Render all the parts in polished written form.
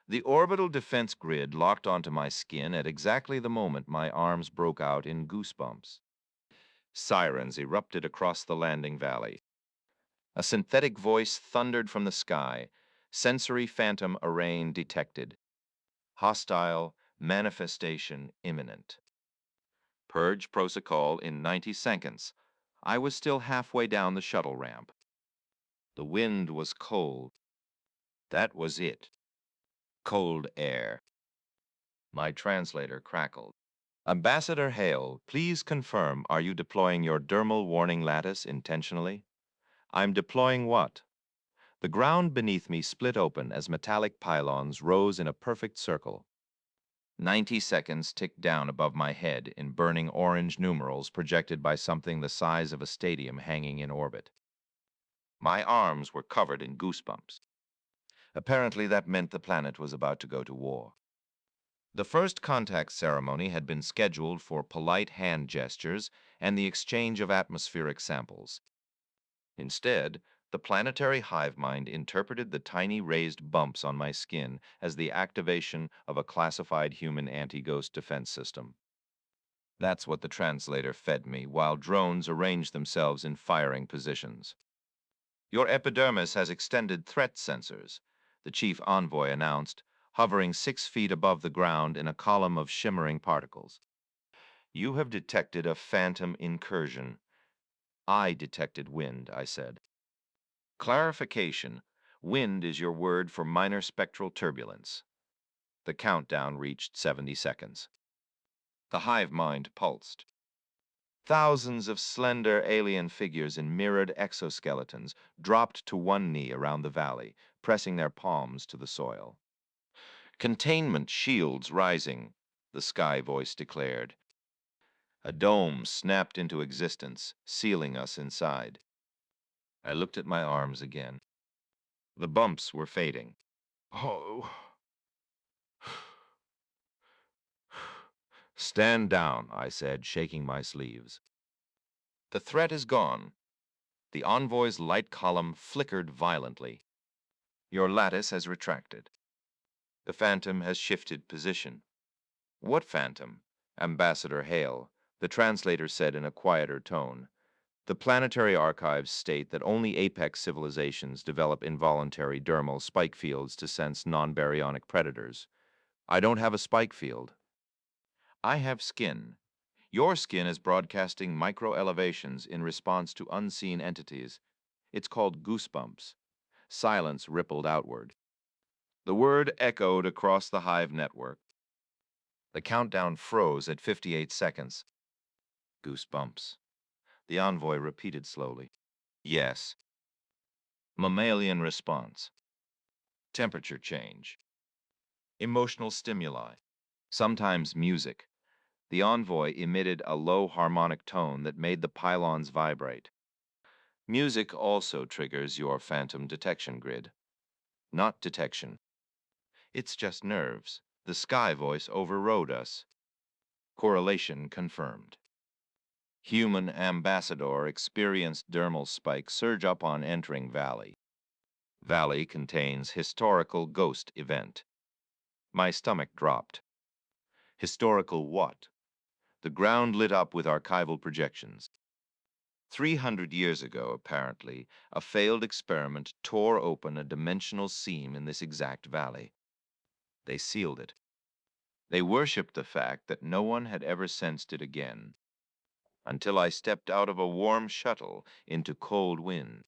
The orbital defense grid locked onto my skin at exactly the moment my arms broke out in goosebumps. Sirens erupted across the landing valley. A synthetic voice thundered from the sky. Sensory phantom arraign detected. Hostile manifestation imminent. Purge protocol in 90 seconds. I was still halfway down the shuttle ramp. The wind was cold. That was it. Cold air. My translator crackled. Ambassador Hale, please confirm, are you deploying your dermal warning lattice intentionally? I'm deploying what? The ground beneath me split open as metallic pylons rose in a perfect circle. 90 seconds ticked down above my head in burning orange numerals projected by something the size of a stadium hanging in orbit. My arms were covered in goosebumps. Apparently that meant the planet was about to go to war. The first contact ceremony had been scheduled for polite hand gestures and the exchange of atmospheric samples. Instead, the planetary hive mind interpreted the tiny raised bumps on my skin as the activation of a classified human anti-ghost defense system. That's what the translator fed me while drones arranged themselves in firing positions. Your epidermis has extended threat sensors, the chief envoy announced, hovering 6 feet above the ground in a column of shimmering particles. You have detected a phantom incursion. I detected wind, I said. Clarification. Wind is your word for minor spectral turbulence. The countdown reached 70 seconds. The hive mind pulsed. Thousands of slender alien figures in mirrored exoskeletons dropped to one knee around the valley, pressing their palms to the soil. Containment shields rising, the sky voice declared. A dome snapped into existence, sealing us inside. I looked at my arms again. The bumps were fading. Oh. Stand down, I said, shaking my sleeves. The threat is gone. The envoy's light column flickered violently. Your lattice has retracted. The phantom has shifted position. What phantom? Ambassador Hale, the translator said in a quieter tone. The planetary archives state that only apex civilizations develop involuntary dermal spike fields to sense non-baryonic predators. I don't have a spike field. I have skin. Your skin is broadcasting micro-elevations in response to unseen entities. It's called goosebumps. Silence rippled outward. The word echoed across the hive network. The countdown froze at 58 seconds. Goosebumps. The envoy repeated slowly. Yes. Mammalian response. Temperature change. Emotional stimuli. Sometimes music. The envoy emitted a low harmonic tone that made the pylons vibrate. Music also triggers your phantom detection grid. Not detection. It's just nerves. The sky voice overrode us. Correlation confirmed. Human ambassador experienced dermal spike surge up on entering valley. Valley contains historical ghost event. My stomach dropped. Historical what? The ground lit up with archival projections. 300 years ago, apparently, a failed experiment tore open a dimensional seam in this exact valley. They sealed it. They worshipped the fact that no one had ever sensed it again, until I stepped out of a warm shuttle into cold wind.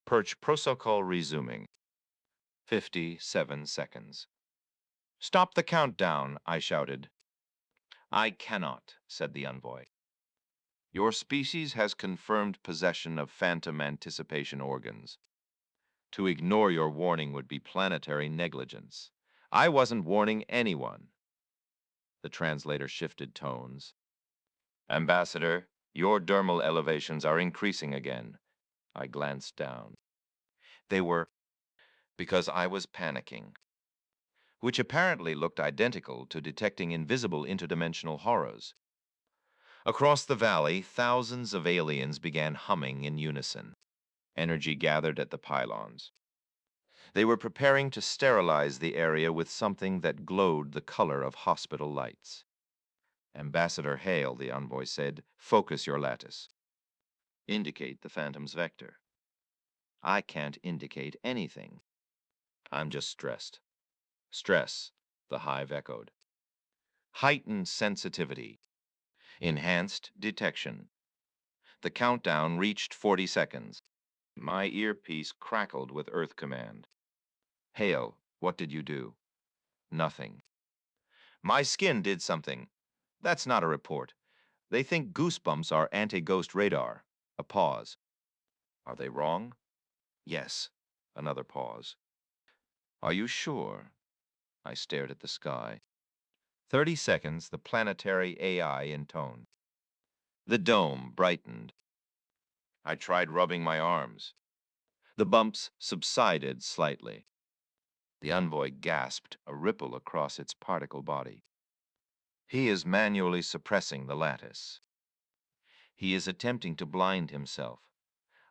Perch protocol resuming. 57 seconds. Stop the countdown, I shouted. I cannot, said the envoy. Your species has confirmed possession of phantom anticipation organs. To ignore your warning would be planetary negligence. I wasn't warning anyone. The translator shifted tones. Ambassador, your dermal elevations are increasing again. I glanced down. They were because I was panicking, which apparently looked identical to detecting invisible interdimensional horrors. Across the valley, thousands of aliens began humming in unison. Energy gathered at the pylons. They were preparing to sterilize the area with something that glowed the color of hospital lights. Ambassador Hale, the envoy said, focus your lattice. Indicate the Phantom's vector. I can't indicate anything. I'm just stressed. Stress, the hive echoed. Heightened sensitivity. Enhanced detection. The countdown reached 40 seconds. My earpiece crackled with Earth command. Hale, what did you do? Nothing. My skin did something. That's not a report. They think goosebumps are anti-ghost radar. A pause. Are they wrong? Yes. Another pause. Are you sure? I stared at the sky. 30 seconds, the planetary AI intoned. The dome brightened. I tried rubbing my arms. The bumps subsided slightly. The envoy gasped, a ripple across its particle body. He is manually suppressing the lattice. He is attempting to blind himself.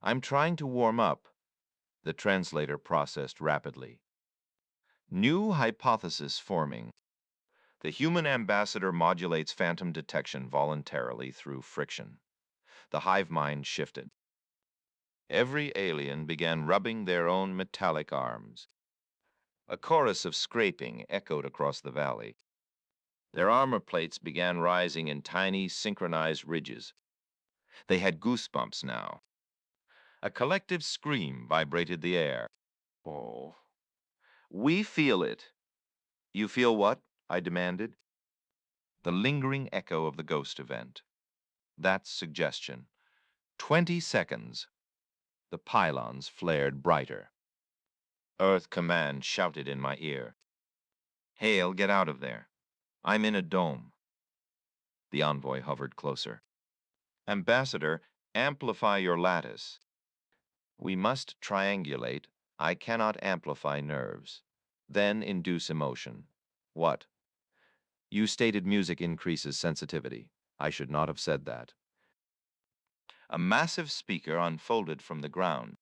I'm trying to warm up. The translator processed rapidly. New hypothesis forming. The human ambassador modulates phantom detection voluntarily through friction. The hive mind shifted. Every alien began rubbing their own metallic arms. A chorus of scraping echoed across the valley. Their armor plates began rising in tiny, synchronized ridges. They had goosebumps now. A collective scream vibrated the air. Oh. We feel it. You feel what? I demanded. The lingering echo of the ghost event. That's suggestion. 20 seconds. The pylons flared brighter. Earth Command shouted in my ear. Hale, get out of there. I'm in a dome. The envoy hovered closer. Ambassador, amplify your lattice. We must triangulate. I cannot amplify nerves. Then induce emotion. What? You stated music increases sensitivity. I should not have said that. A massive speaker unfolded from the ground.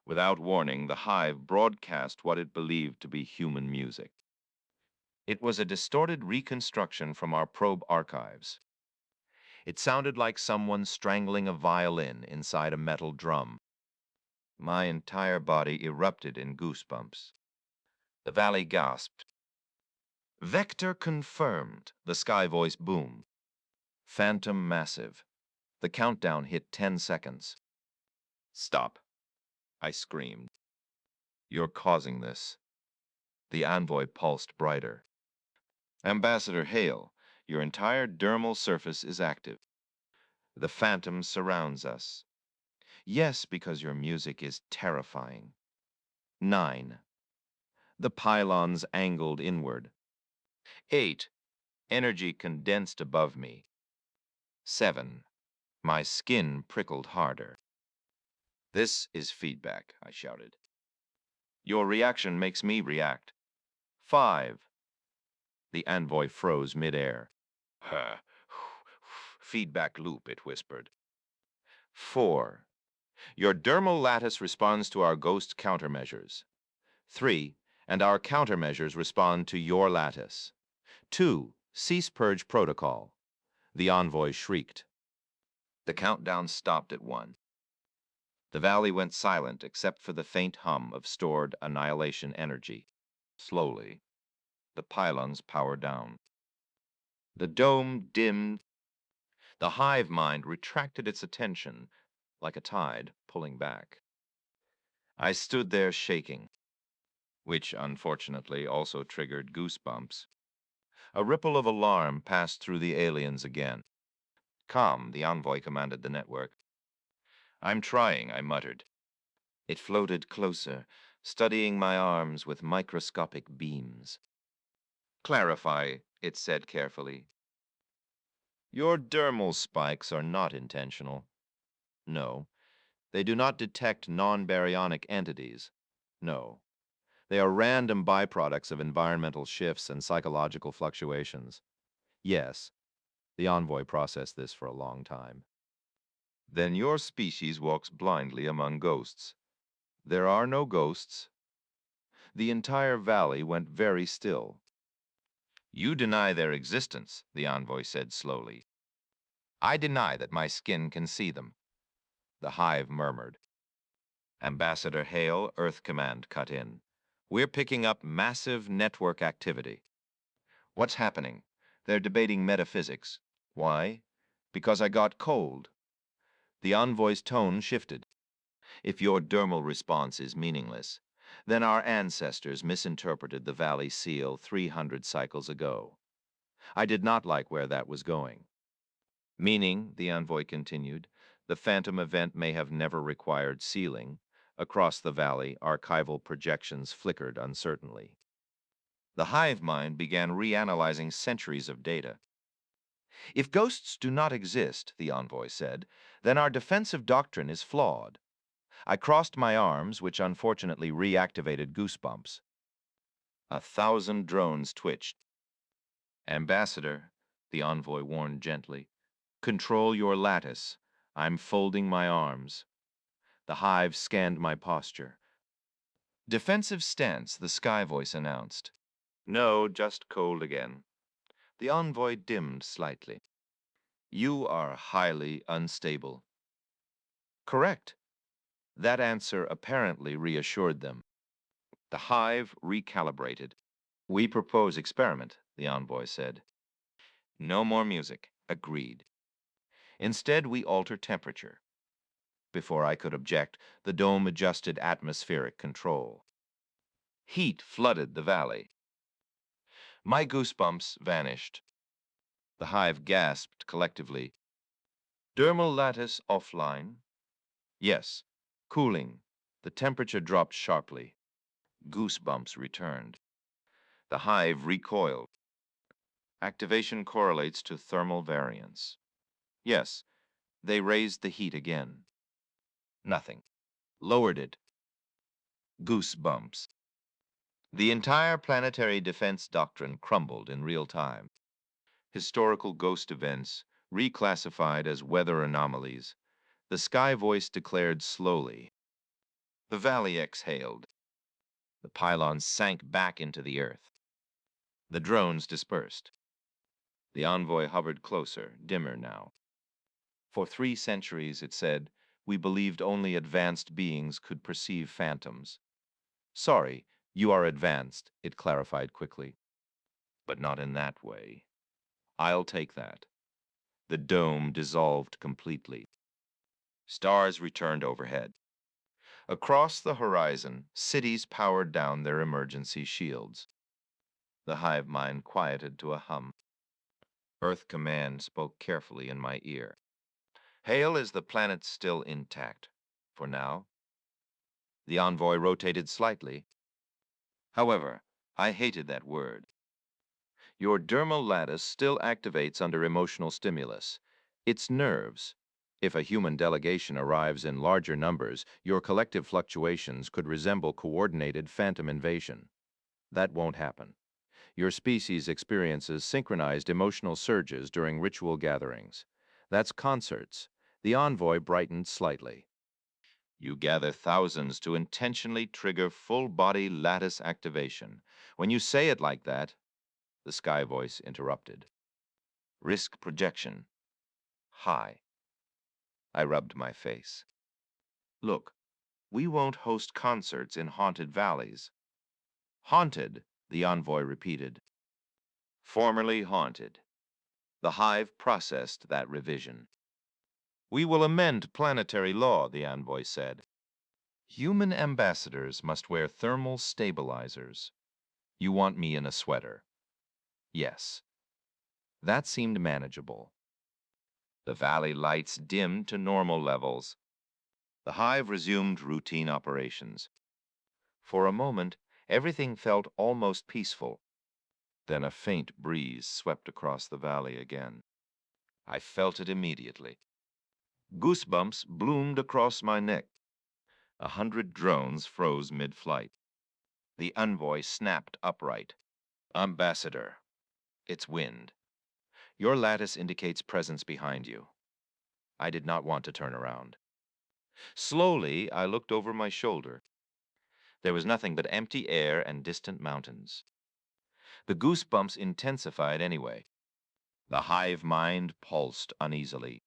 Without warning, the hive broadcast what it believed to be human music. It was a distorted reconstruction from our probe archives. It sounded like someone strangling a violin inside a metal drum. My entire body erupted in goosebumps. The valley gasped. Vector confirmed, the sky voice boomed. Phantom massive. The countdown hit 10 seconds. Stop, I screamed. You're causing this. The envoy pulsed brighter. Ambassador Hale, your entire dermal surface is active. The phantom surrounds us. Yes, because your music is terrifying. 9. The pylons angled inward. 8. Energy condensed above me. 7. My skin prickled harder. This is feedback, I shouted. Your reaction makes me react. 5. The envoy froze midair. Feedback loop, it whispered. 4. Your dermal lattice responds to our ghost countermeasures. 3. And our countermeasures respond to your lattice. 2. Cease purge protocol. The envoy shrieked. The countdown stopped at 1. The valley went silent except for the faint hum of stored annihilation energy. Slowly, the pylons powered down. The dome dimmed. The hive mind retracted its attention like a tide pulling back. I stood there shaking, which unfortunately also triggered goosebumps. A ripple of alarm passed through the aliens again. Calm, the envoy commanded the network. I'm trying, I muttered. It floated closer, studying my arms with microscopic beams. Clarify, it said carefully. Your dermal spikes are not intentional. No. They do not detect non-baryonic entities. No. They are random byproducts of environmental shifts and psychological fluctuations. Yes. The envoy processed this for a long time. Then your species walks blindly among ghosts. There are no ghosts. The entire valley went very still. You deny their existence, the envoy said slowly. I deny that my skin can see them. The hive murmured. Ambassador Hale, Earth Command, cut in. We're picking up massive network activity. What's happening? They're debating metaphysics. Why? Because I got cold. The envoy's tone shifted. If your dermal response is meaningless, then our ancestors misinterpreted the valley seal 300 cycles ago. I did not like where that was going. Meaning, the envoy continued, the phantom event may have never required sealing. Across the valley, archival projections flickered uncertainly. The hive mind began reanalyzing centuries of data. If ghosts do not exist, the envoy said, then our defensive doctrine is flawed. I crossed my arms, which unfortunately reactivated goosebumps. 1,000 drones twitched. Ambassador, the envoy warned gently, control your lattice. I'm folding my arms. The hive scanned my posture. Defensive stance, the sky voice announced. No, just cold again. The envoy dimmed slightly. You are highly unstable. Correct. That answer apparently reassured them. The hive recalibrated. We propose experiment, the envoy said. No more music. Agreed. Instead, we alter temperature. Before I could object, the dome adjusted atmospheric control. Heat flooded the valley. My goosebumps vanished. The hive gasped collectively. Dermal lattice offline? Yes. Cooling. The temperature dropped sharply. Goosebumps returned. The hive recoiled. Activation correlates to thermal variance. Yes, they raised the heat again. Nothing. Lowered it. Goosebumps. The entire planetary defense doctrine crumbled in real time. Historical ghost events, reclassified as weather anomalies, the sky voice declared slowly. The valley exhaled. The pylons sank back into the earth. The drones dispersed. The envoy hovered closer, dimmer now. For 3 centuries, it said, we believed only advanced beings could perceive phantoms. Sorry, you are advanced, it clarified quickly. But not in that way. I'll take that. The dome dissolved completely. Stars returned overhead. Across the horizon, cities powered down their emergency shields. The hive mind quieted to a hum. Earth Command spoke carefully in my ear. Hale, is the planet still intact? For now? The envoy rotated slightly. However, I hated that word. Your dermal lattice still activates under emotional stimulus. It's nerves. If a human delegation arrives in larger numbers, your collective fluctuations could resemble coordinated phantom invasion. That won't happen. Your species experiences synchronized emotional surges during ritual gatherings. That's concerts. The envoy brightened slightly. You gather thousands to intentionally trigger full-body lattice activation. When you say it like that, the sky voice interrupted. Risk projection. High. I rubbed my face. Look, we won't host concerts in haunted valleys. Haunted, the envoy repeated. Formerly haunted. The hive processed that revision. We will amend planetary law, the envoy said. Human ambassadors must wear thermal stabilizers. You want me in a sweater? Yes. That seemed manageable. The valley lights dimmed to normal levels. The hive resumed routine operations. For a moment, everything felt almost peaceful. Then a faint breeze swept across the valley again. I felt it immediately. Goosebumps bloomed across my neck. 100 drones froze mid-flight. The envoy snapped upright. Ambassador, it's wind. Your lattice indicates presence behind you. I did not want to turn around. Slowly, I looked over my shoulder. There was nothing but empty air and distant mountains. The goosebumps intensified anyway. The hive mind pulsed uneasily.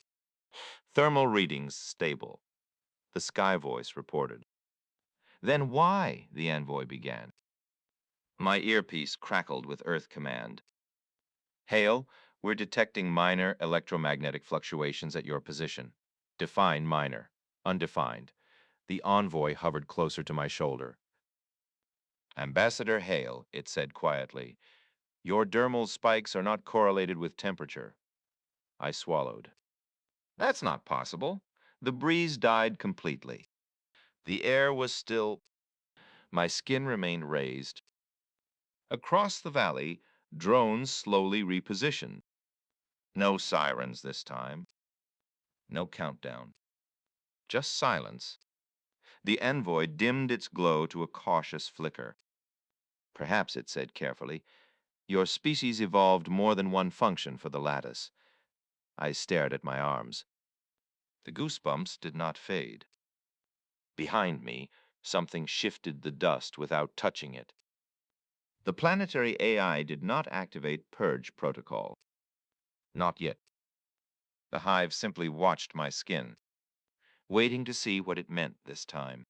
Thermal readings stable, the sky voice reported. Then why? The envoy began. My earpiece crackled with Earth command. Hale, we're detecting minor electromagnetic fluctuations at your position. Define minor. Undefined. The envoy hovered closer to my shoulder. Ambassador Hale, it said quietly, your dermal spikes are not correlated with temperature. I swallowed. That's not possible. The breeze died completely. The air was still. My skin remained raised. Across the valley, drones slowly repositioned. No sirens this time. No countdown. Just silence. The envoy dimmed its glow to a cautious flicker. Perhaps, it said carefully, your species evolved more than one function for the lattice. I stared at my arms. The goosebumps did not fade. Behind me, something shifted the dust without touching it. The planetary AI did not activate purge protocol. Not yet. The hive simply watched my skin, waiting to see what it meant this time.